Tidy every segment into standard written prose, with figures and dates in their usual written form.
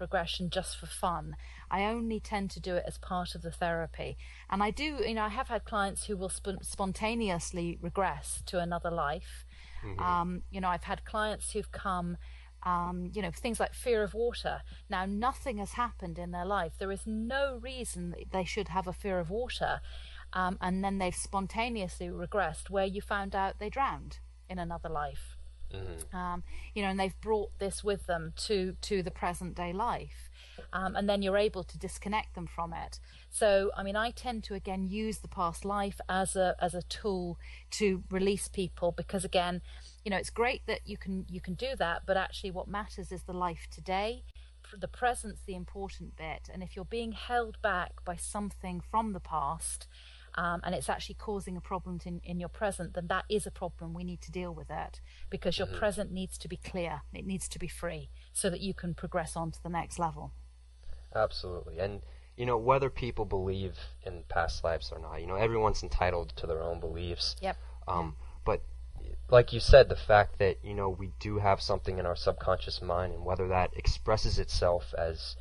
regression just for fun. I only tend to do it as part of the therapy. And I do, I have had clients who will spontaneously regress to another life. I've had clients who've come, things like fear of water. Now, nothing has happened in their life. There is no reason that they should have a fear of water. And then they've spontaneously regressed where you found out they drowned in another life. And they've brought this with them to the present day life. And then you're able to disconnect them from it. So, I tend to, again, use the past life as a tool to release people, because, again, it's great that you can do that, but actually what matters is the life today. The present's the important bit. And if you're being held back by something from the past, and it's actually causing a problem in your present, then that is a problem. We need to deal with it, because your present needs to be clear. It needs to be free so that you can progress on to the next level. Absolutely. And, whether people believe in past lives or not, everyone's entitled to their own beliefs. Yep. But like you said, the fact that, we do have something in our subconscious mind, and whether that expresses itself as,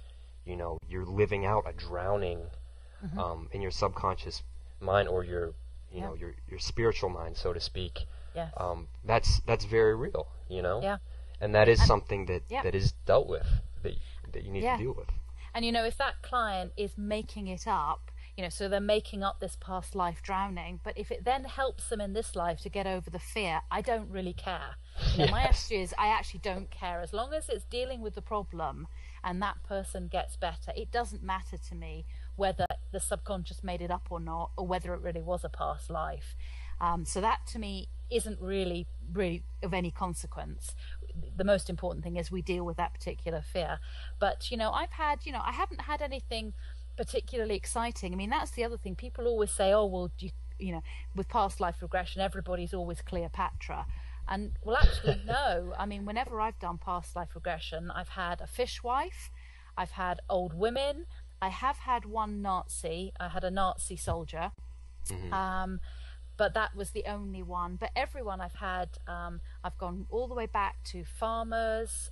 you're living out a drowning in your subconscious mind, or your spiritual mind, so to speak. Yes. That's very real, Yeah. And that is something that is dealt with, that you need to deal with. And if that client is making it up, so they're making up this past life drowning, but if it then helps them in this life to get over the fear, I don't really care. My attitude is I actually don't care. As long as it's dealing with the problem and that person gets better, it doesn't matter to me whether the subconscious made it up or not, or whether it really was a past life. So that to me isn't really of any consequence. The most important thing is we deal with that particular fear. But I've had, I haven't had anything particularly exciting. That's the other thing. People always say, oh, well, with past life regression, everybody's always Cleopatra. And well, actually, no. Whenever I've done past life regression, I've had a fishwife, I've had old women, I have had one Nazi. I had a Nazi soldier. But that was the only one. But everyone I've had, I've gone all the way back to farmers,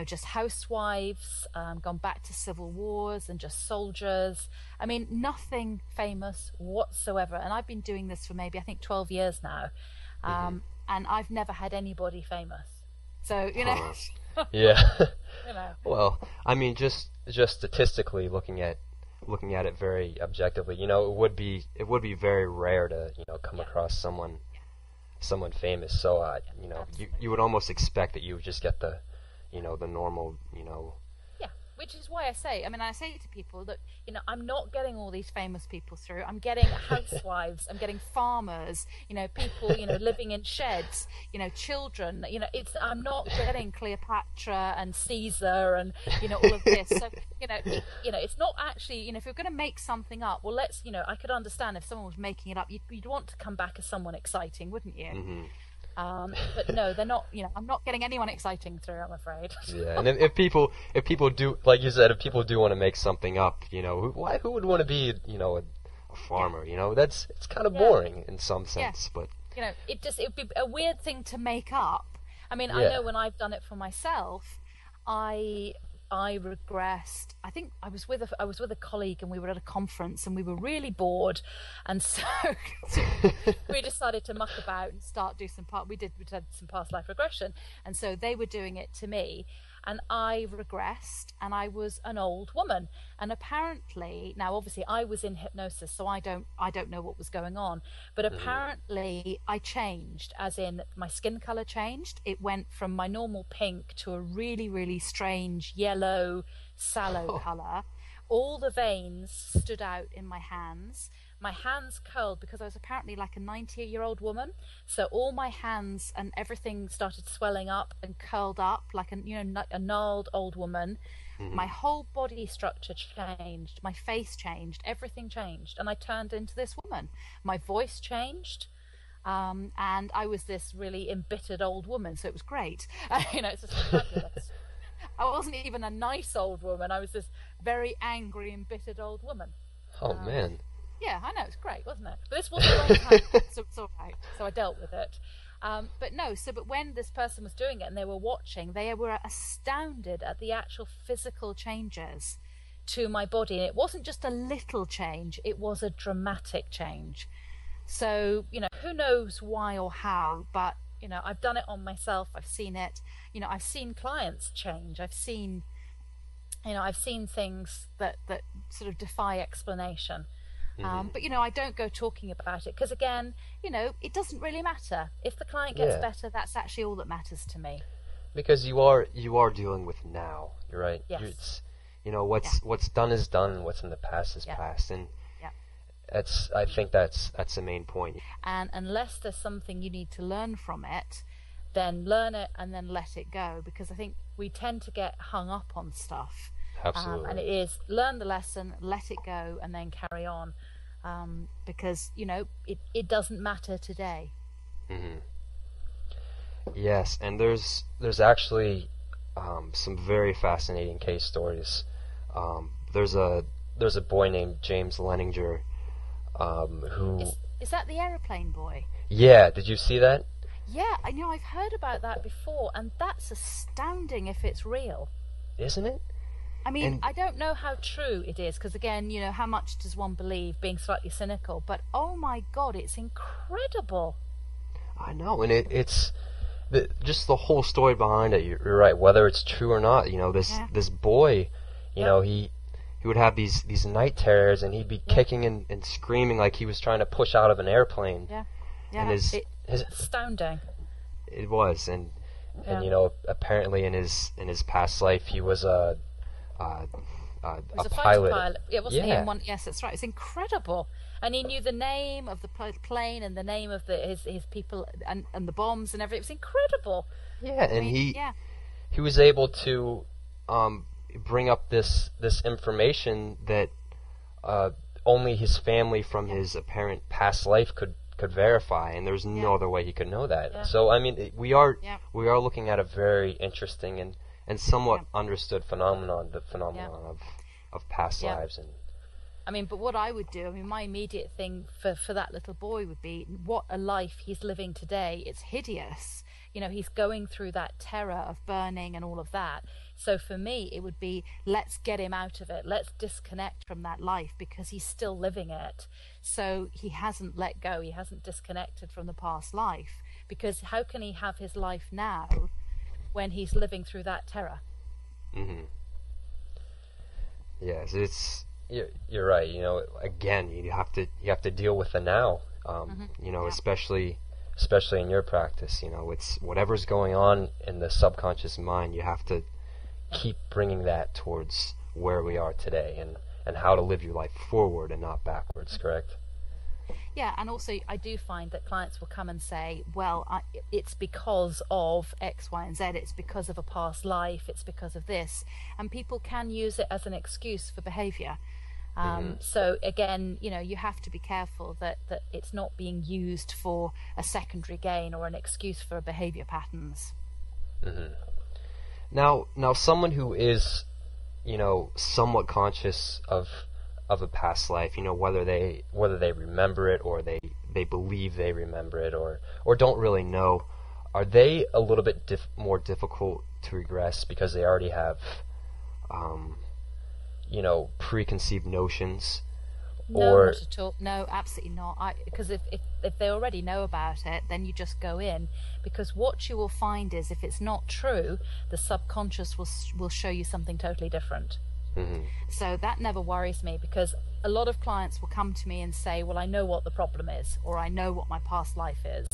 just housewives, gone back to civil wars and just soldiers. Nothing famous whatsoever. And I've been doing this for maybe, I think, 12 years now. And I've never had anybody famous. So, Yeah. Well, just statistically looking at it very objectively, it would be very rare to come across someone famous. So you would almost expect that you would just get the the normal which is why I say, I say to people that, I'm not getting all these famous people through. I'm getting housewives, I'm getting farmers, people, living in sheds, children, I'm not getting Cleopatra and Caesar and, all of this. So, it's not actually, if you're going to make something up, well, let's, I could understand if someone was making it up, you'd want to come back as someone exciting, wouldn't you? But no, they're not. I'm not getting anyone exciting through, I'm afraid. Yeah, and if people do, like you said, if people do want to make something up, who would want to be, a farmer? It's kind of boring in some sense, but it would be a weird thing to make up. I know when I've done it for myself, I regressed. I think I was with a colleague, and we were at a conference, and we were really bored, and so we decided to muck about and we did some past life regression, and so they were doing it to me, and I regressed, and I was an old woman, and apparently, now obviously I was in hypnosis, so I don't know what was going on, but apparently I changed, as in my skin color changed. It went from my normal pink to a really, really strange yellow, sallow color. All the veins stood out in my hands. My hands curled because I was apparently like a 90-year-old woman. So all my hands and everything started swelling up and curled up like a gnarled old woman. My whole body structure changed. My face changed. Everything changed. And I turned into this woman. My voice changed. And I was this really embittered old woman. So it was great. It's just fabulous. I wasn't even a nice old woman. I was this very angry, embittered old woman. Oh, man. Yeah, I know, it's great, wasn't it? But this was a long time, so it's all right. So I dealt with it. But no, but when this person was doing it and they were watching, they were astounded at the actual physical changes to my body. And it wasn't just a little change, it was a dramatic change. So, who knows why or how, but, I've done it on myself. I've seen it. I've seen clients change. I've seen things that sort of defy explanation. But I don't go talking about it because, again, it doesn't really matter. If the client gets better, that's actually all that matters to me. Because you are dealing with now. You're right. Yes. What's done is done. What's in the past is past, and I think that's the main point. And unless there's something you need to learn from it, then learn it and then let it go. Because I think we tend to get hung up on stuff. Absolutely. And it is learn the lesson, let it go, and then carry on. Because, it doesn't matter today. Mm-hmm. Yes, and there's actually some very fascinating case stories. There's a boy named James Leninger who... Is that the aeroplane boy? Yeah, did you see that? Yeah, I've heard about that before, and that's astounding if it's real. Isn't it? I mean, I don't know how true it is, because again, how much does one believe, being slightly cynical, but oh my God, it's incredible. I know, and it's just the whole story behind it. You're right, whether it's true or not, this boy, he would have these night terrors, and he'd be kicking and screaming like he was trying to push out of an airplane. Yeah. And it's astounding. It was, and apparently in his past life he was a pilot. It wasn't he in one? Yes, that's right. It's incredible. And he knew the name of the plane and the name of his people and the bombs and everything. It was incredible. Yeah, and he was able to bring up this information that only his family from his apparent past life could verify, and there's no other way he could know that. Yeah. So I mean, we are looking at a very interesting and somewhat understood phenomenon, the phenomenon of past lives. And I mean, but what I would do, my immediate thing for that little boy would be, what a life he's living today. It's hideous. He's going through that terror of burning and all of that. So for me, it would be, let's get him out of it. Let's disconnect from that life, because he's still living it. So he hasn't let go. He hasn't disconnected from the past life, because how can he have his life now when he's living through that terror? Mm-hmm. Yes, you're right. Again, you have to deal with the now. Especially in your practice. It's whatever's going on in the subconscious mind. You have to keep bringing that towards where we are today, and how to live your life forward and not backwards. Correct? Yeah, and also I do find that clients will come and say, well, it's because of X, Y, and Z, it's because of a past life, it's because of this, and people can use it as an excuse for behavior. So again, you have to be careful that it's not being used for a secondary gain or an excuse for behavior patterns. Mm-hmm. Now someone who is, somewhat conscious of a past life, whether they remember it or they believe they remember it or don't really know, are they a little bit more difficult to regress because they already have preconceived notions? No, not at all. No, absolutely not. Because if they already know about it, then you just go in. Because what you will find is, if it's not true, the subconscious will show you something totally different. Mm-hmm. So that never worries me, because a lot of clients will come to me and say, well, I know what the problem is, or I know what my past life is.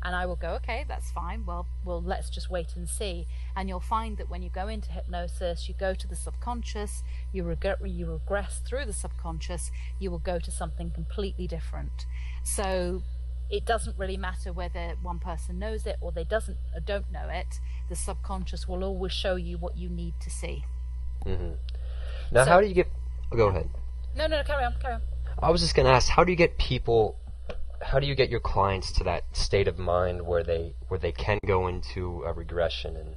And I will go, okay, that's fine. Well, let's just wait and see. And you'll find that when you go into hypnosis, you go to the subconscious, you regress through the subconscious, you will go to something completely different. So it doesn't really matter whether one person knows it or they don't know it. The subconscious will always show you what you need to see. Mm-hmm. Now, how do you get... Oh, go ahead. No, carry on. I was just going to ask, how do you get your clients to that state of mind where they can go into a regression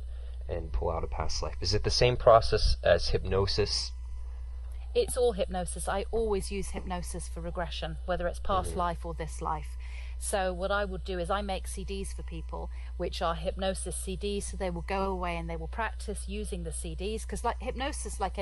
and pull out a past life? Is it the same process as hypnosis? It's all hypnosis. I always use hypnosis for regression, whether it's past life or this life. So what I would do is I make CDs for people, which are hypnosis CDs, so they will go away and they will practice using the CDs, because like hypnosis, like